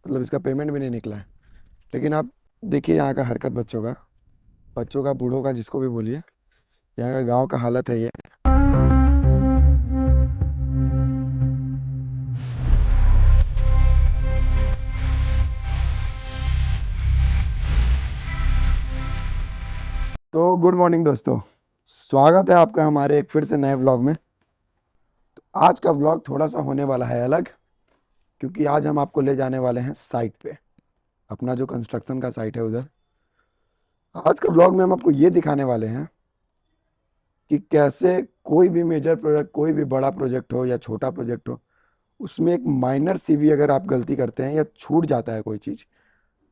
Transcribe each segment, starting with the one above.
मतलब इसका पेमेंट भी नहीं निकला है। लेकिन आप देखिए यहाँ का हरकत बच्चों का बूढ़ों का जिसको भी बोलिए, यहाँ का गांव का हालत है ये। तो गुड मॉर्निंग दोस्तों, स्वागत है आपका हमारे एक फिर से नए व्लॉग में। तो आज का व्लॉग थोड़ा सा होने वाला है अलग, क्योंकि आज हम आपको ले जाने वाले हैं साइट पे, अपना जो कंस्ट्रक्शन का साइट है उधर। आज के व्लॉग में हम आपको ये दिखाने वाले हैं कि कैसे कोई भी मेजर प्रोजेक्ट, कोई भी बड़ा प्रोजेक्ट हो या छोटा प्रोजेक्ट हो, उसमें एक माइनर सी भी अगर आप गलती करते हैं या छूट जाता है कोई चीज़,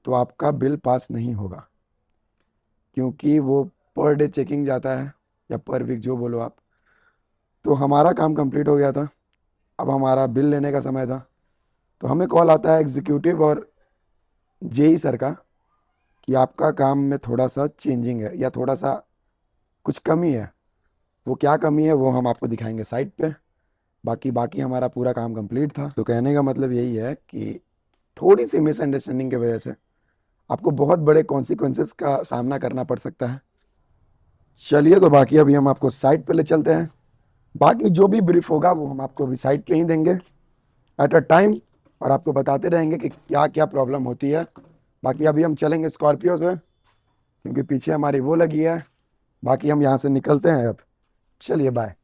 तो आपका बिल पास नहीं होगा। क्योंकि वो पर डे चेकिंग जाता है या पर वीक जो बोलो आप। तो हमारा काम कंप्लीट हो गया था, अब हमारा बिल लेने का समय था। तो हमें कॉल आता है एग्जीक्यूटिव और जेई सर का कि आपका काम में थोड़ा सा चेंजिंग है या थोड़ा सा कुछ कमी है। वो क्या कमी है वो हम आपको दिखाएंगे साइट पे। बाकी बाकी हमारा पूरा काम कंप्लीट था। तो कहने का मतलब यही है कि थोड़ी सी मिसअंडरस्टैंडिंग की वजह से आपको बहुत बड़े कॉन्सिक्वेंसेस का सामना करना पड़ सकता है। चलिए, तो बाकी अभी हम आपको साइट पे ले चलते हैं। बाकी जो भी ब्रीफ होगा वो हम आपको अभी साइट पे ही देंगे एट अ टाइम, और आपको बताते रहेंगे कि क्या क्या प्रॉब्लम होती है। बाकी अभी हम चलेंगे स्कॉर्पियो से, क्योंकि पीछे हमारी वो लगी है। बाकी हम यहाँ से निकलते हैं अब। चलिए बाय।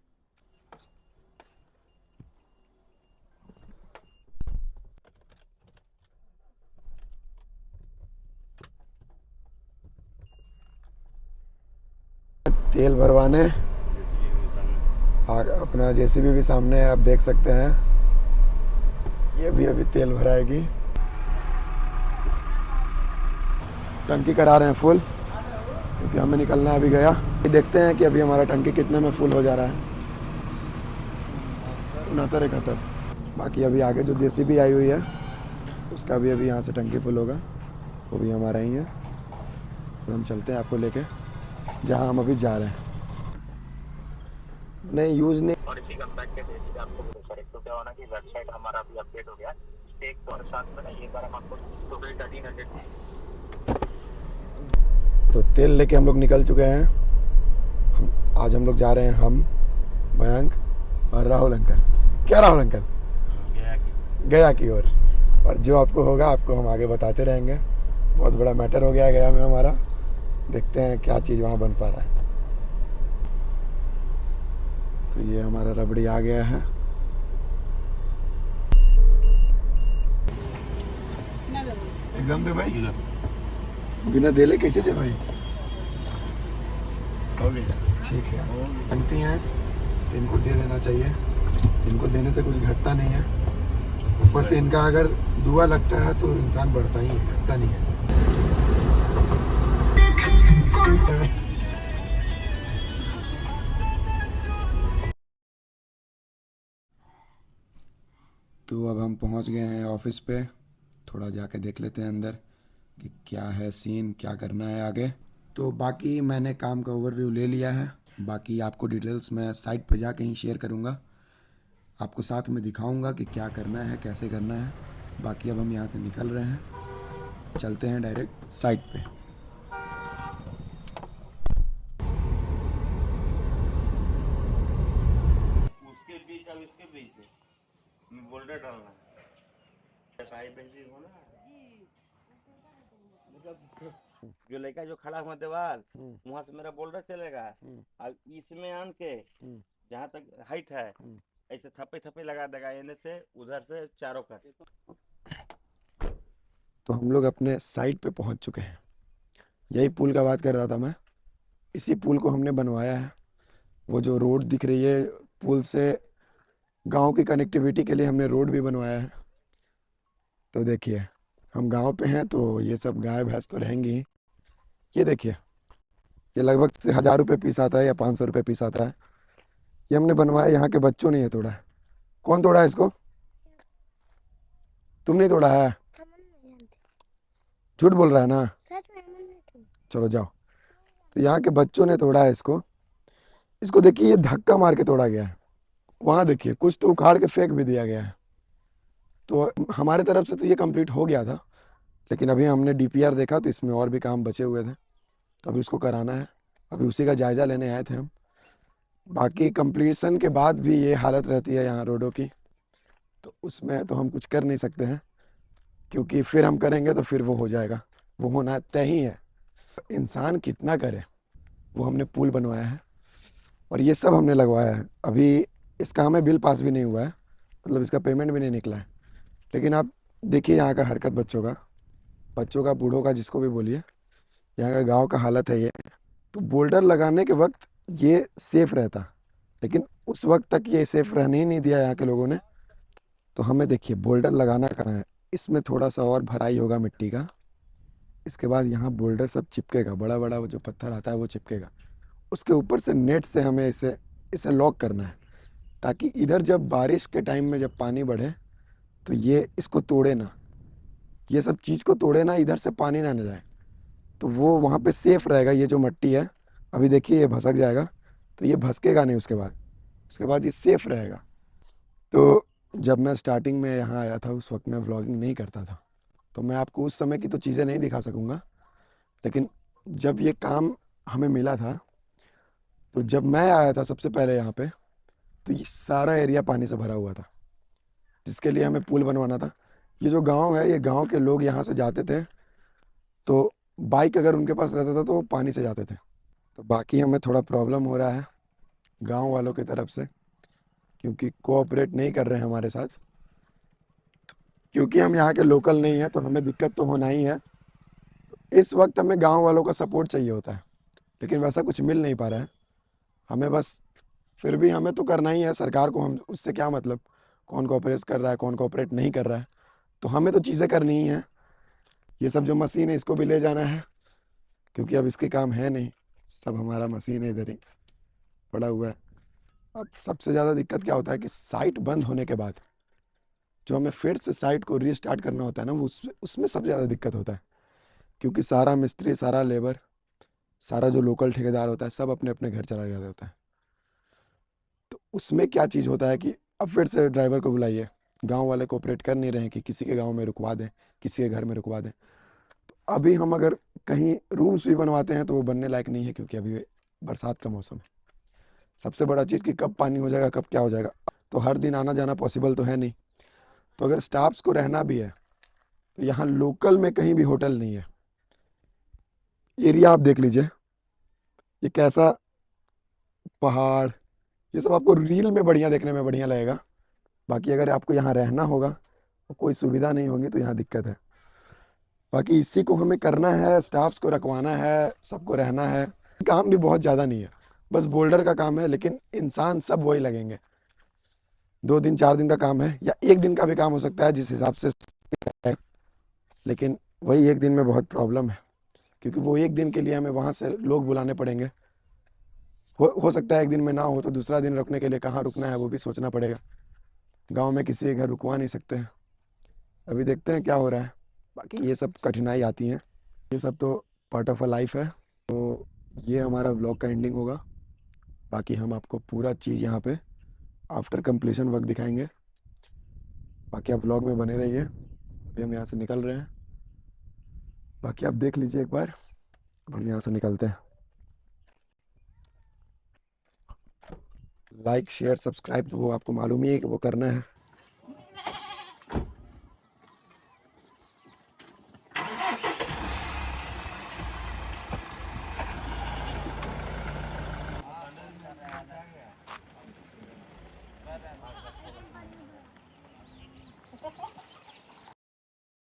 तेल भरवाने अपना जेसीबी भी सामने है, आप देख सकते हैं। ये भी अभी तेल भराएगी। टंकी करा रहे हैं फुल, क्योंकि हमें निकलना है अभी गया। देखते हैं कि अभी हमारा टंकी कितने में फुल हो जा रहा है। 69 71। बाकी अभी आगे जो जेसीबी आई हुई है उसका भी अभी यहाँ से टंकी फुल होगा, वो भी हमारा ही है। तो हम चलते हैं आपको लेके जहाँ हम अभी जा रहे हैं। नहीं यूज़ नहीं। और इसी कंपैक्ट के बेसिस पे आपको बोलो सर, एक तो क्या होना कि वेबसाइट हमारा अभी अपडेट हो गया एक तो, और साथ में ना ये बार हम आपको टोटल 1300। तो तेल लेके हम लोग निकल चुके हैं। आज हम लोग जा रहे हैं, हम मयंक और राहुल अंकल। क्या राहुल अंकल? गया की ओर। और जो आपको होगा आपको हम आगे बताते रहेंगे। बहुत बड़ा मैटर हो गया है गया में हमारा। देखते हैं क्या चीज़ वहाँ बन पा रहा है। तो ये हमारा रबड़ी आ गया है। एकदम दे भाई, बिना देले कैसे जे भाई? ठीक है, बनती हैं तो इनको दे देना चाहिए। इनको देने से कुछ घटता नहीं है। ऊपर से इनका अगर दुआ लगता है तो इंसान बढ़ता ही है, घटता नहीं है। तो अब हम पहुंच गए हैं ऑफिस पे। थोड़ा जाके देख लेते हैं अंदर कि क्या है सीन, क्या करना है आगे। तो बाकी मैंने काम का ओवरव्यू ले लिया है। बाकी आपको डिटेल्स मैं साइट पे जाके ही शेयर करूँगा। आपको साथ में दिखाऊंगा कि क्या करना है, कैसे करना है। बाकी अब हम यहाँ से निकल रहे हैं, चलते हैं डायरेक्ट साइट पे। उसके बीच अब इसके बीच में बोल्डर डालना है साइड बेंचिंग होना मतलब जो लड़का जो खड़ा हुआ दीवार वहां से मेरा बोल्डर चलेगा। अब इसमें आन के जहाँ तक हाइट है ऐसे थप्पे थप्पे लगा देगा, एने से उधर से चारों का। तो हम लोग अपने साइट पे पहुंच चुके हैं। यही पुल का बात कर रहा था मैं। इसी पुल को हमने बनवाया है। वो जो रोड दिख रही है पुल से, गांव की कनेक्टिविटी के लिए हमने रोड भी बनवाया है। तो देखिए, हम गांव पे हैं तो ये सब गाय भैंस तो रहेंगी ही। ये देखिए, ये लगभग से 1000 रुपये पीस आता है या 500 रुपये पीस आता है। ये हमने बनवाया, यहाँ के बच्चों ने ये तोड़ा है। कौन तोड़ा है इसको? तुमने तोड़ा है? झूठ बोल रहा है ना? चलो जाओ। तो यहाँ के बच्चों ने तोड़ा है इसको। इसको देखिए, ये धक्का मार के तोड़ा गया है। वहाँ देखिए, कुछ तो उखाड़ के फेंक भी दिया गया है। तो हमारे तरफ से तो ये कंप्लीट हो गया था, लेकिन अभी हमने डीपीआर देखा तो इसमें और भी काम बचे हुए थे, तो अभी उसको कराना है। अभी उसी का जायज़ा लेने आए थे हम। बाकी कंप्लीशन के बाद भी ये हालत रहती है यहाँ रोडों की, तो उसमें तो हम कुछ कर नहीं सकते हैं, क्योंकि फिर हम करेंगे तो फिर वो हो जाएगा, वो होना तय ही है। इंसान कितना करे। वो हमने पुल बनवाया है और ये सब हमने लगवाया है। अभी इसका हमें बिल पास भी नहीं हुआ है, मतलब इसका पेमेंट भी नहीं निकला है। लेकिन आप देखिए यहाँ का हरकत, बच्चों का बूढ़ों का, जिसको भी बोलिए, यहाँ का गांव का हालत है ये। तो बोल्डर लगाने के वक्त ये सेफ रहता, लेकिन उस वक्त तक ये सेफ रहने ही नहीं दिया यहाँ के लोगों ने। तो हमें देखिए बोल्डर लगाना कहाँ है, इसमें थोड़ा सा और भराई होगा मिट्टी का, इसके बाद यहाँ बोल्डर सब चिपकेगा, बड़ा बड़ा वो जो पत्थर आता है वो चिपकेगा। उसके ऊपर से नेट से हमें इसे इसे लॉक करना है, ताकि इधर जब बारिश के टाइम में जब पानी बढ़े तो ये इसको तोड़े ना, ये सब चीज़ को तोड़े ना, इधर से पानी ना जाए। तो वो वहाँ पे सेफ रहेगा। ये जो मिट्टी है, अभी देखिए ये भसक जाएगा, तो ये भसकेगा नहीं। उसके बाद ये सेफ रहेगा। तो जब मैं स्टार्टिंग में यहाँ आया था उस वक्त मैं व्लॉगिंग नहीं करता था, तो मैं आपको उस समय की तो चीज़ें नहीं दिखा सकूँगा। लेकिन जब ये काम हमें मिला था, तो जब मैं आया था सबसे पहले यहाँ पे, तो ये सारा एरिया पानी से भरा हुआ था, जिसके लिए हमें पुल बनवाना था। ये जो गांव है, ये गांव के लोग यहाँ से जाते थे, तो बाइक अगर उनके पास रहता था तो वो पानी से जाते थे। तो बाकी हमें थोड़ा प्रॉब्लम हो रहा है गांव वालों की तरफ से, क्योंकि कोऑपरेट नहीं कर रहे हैं हमारे साथ। क्योंकि हम यहाँ के लोकल नहीं हैं तो हमें दिक्कत तो होना ही है। इस वक्त हमें गांव वालों का सपोर्ट चाहिए होता है, लेकिन वैसा कुछ मिल नहीं पा रहा है हमें। बस फिर भी हमें तो करना ही है। सरकार को हम उससे क्या मतलब, कौन कोऑपरेट कर रहा है कौन कोऑपरेट नहीं कर रहा है, तो हमें तो चीज़ें करनी ही है। ये सब जो मशीन है इसको भी ले जाना है, क्योंकि अब इसके काम है नहीं, सब हमारा मशीन है इधर ही पड़ा हुआ है। अब सबसे ज़्यादा दिक्कत क्या होता है कि साइट बंद होने के बाद जो हमें फिर से साइट को रीस्टार्ट करना होता है ना, वो उसमें सबसे ज़्यादा दिक्कत होता है। क्योंकि सारा मिस्त्री, सारा लेबर, सारा जो लोकल ठेकेदार होता है, सब अपने अपने घर चला गया होता है। तो उसमें क्या चीज़ होता है कि अब फिर से ड्राइवर को बुलाइए, गांव वाले कोऑपरेट कर नहीं रहे हैं कि किसी के गांव में रुकवा दें, किसी के घर में रुकवा दें। तो अभी हम अगर कहीं रूम्स भी बनवाते हैं तो वो बनने लायक नहीं है, क्योंकि अभी बरसात का मौसम है। सबसे बड़ा चीज़ कि कब पानी हो जाएगा, कब क्या हो जाएगा, तो हर दिन आना जाना पॉसिबल तो है नहीं। तो अगर स्टाफ्स को रहना भी है तो यहाँ लोकल में कहीं भी होटल नहीं है। एरिया आप देख लीजिए, ये कैसा पहाड़, ये सब आपको रील में बढ़िया देखने में बढ़िया लगेगा। बाकी अगर आपको यहाँ रहना होगा तो कोई सुविधा नहीं होगी, तो यहाँ दिक्कत है। बाकी इसी को हमें करना है, स्टाफ्स को रखवाना है, सबको रहना है। काम भी बहुत ज़्यादा नहीं है, बस बोल्डर का काम है, लेकिन इंसान सब वही लगेंगे। 2 दिन 4 दिन का काम है, या 1 दिन का भी काम हो सकता है, जिस हिसाब से है। लेकिन वही 1 दिन में बहुत प्रॉब्लम है, क्योंकि वो 1 दिन के लिए हमें वहाँ से लोग बुलाने पड़ेंगे। हो सकता है 1 दिन में ना हो तो दूसरा दिन रुकने के लिए कहाँ रुकना है वो भी सोचना पड़ेगा। गांव में किसी के घर रुकवा नहीं सकते हैं। अभी देखते हैं क्या हो रहा है। बाकी ये सब कठिनाई आती हैं, ये सब तो पार्ट ऑफ अ लाइफ है। तो ये हमारा व्लॉग का एंडिंग होगा। बाकी हम आपको पूरा चीज़ यहाँ पे आफ्टर कंप्लीशन वक्त दिखाएंगे। बाकी आप व्लॉग में बने रहिए। अभी हम यहाँ से निकल रहे हैं, बाकी आप देख लीजिए एक बार। अब हम यहाँ से निकलते हैं। लाइक शेयर सब्सक्राइब तो वो आपको मालूम ही है कि वो करना है।